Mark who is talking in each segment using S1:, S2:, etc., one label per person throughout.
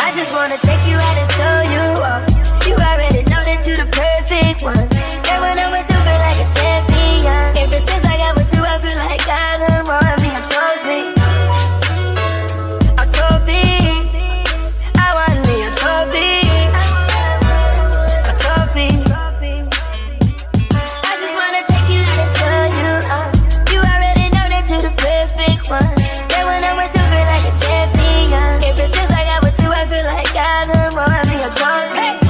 S1: I just wanna take you out and show you off. You already know that you the perfect one. And when I'm with you, feel like a champion. Ever since I got with you, I feel like I done won me a trophy. A trophy. I want me a trophy. A trophy. I just wanna take you out and show you off. You already know that you the perfect one. And when I'm with you, feel like a champion. Ever since I got with you, I feel like I done won me a trophy. Hey.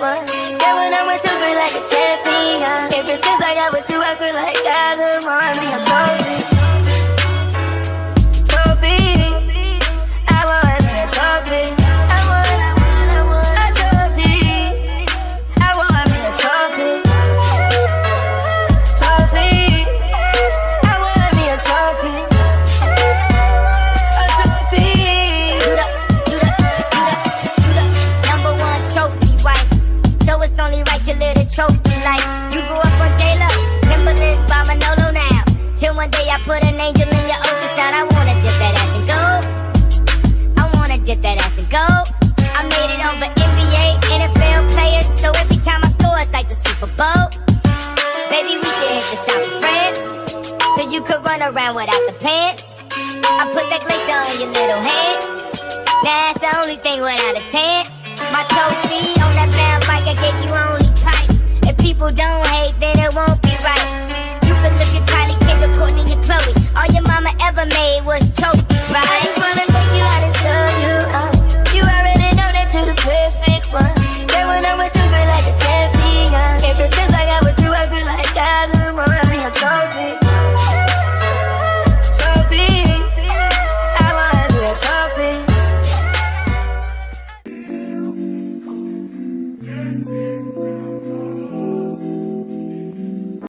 S1: one. Yeah, when I'm with you, feel like a champion. Ever since I got with you, I feel like I done won me a trophy. Trophy. I want me a trophy. I want a trophy. I want me a trophy. Trophy. I want me a trophy. A trophy.
S2: You the number one trophy wife. So it's only right your little trophy like you grew up on J-Lo, Timberlands by Manolo now. Till one day I put an angel in your ultrasound. I wanna dip that ass and go. I wanna dip that ass and go. I made it over NBA, NFL players. So every time I score it's like the Super Bowl. Baby, we should hit the south of France, so you could run around without the pants. I put that glacier on your little hand. Now that's the only thing without a tan. My trophy on that mountain bike, I gave you only pipe. If people don't hate, then it won't be right.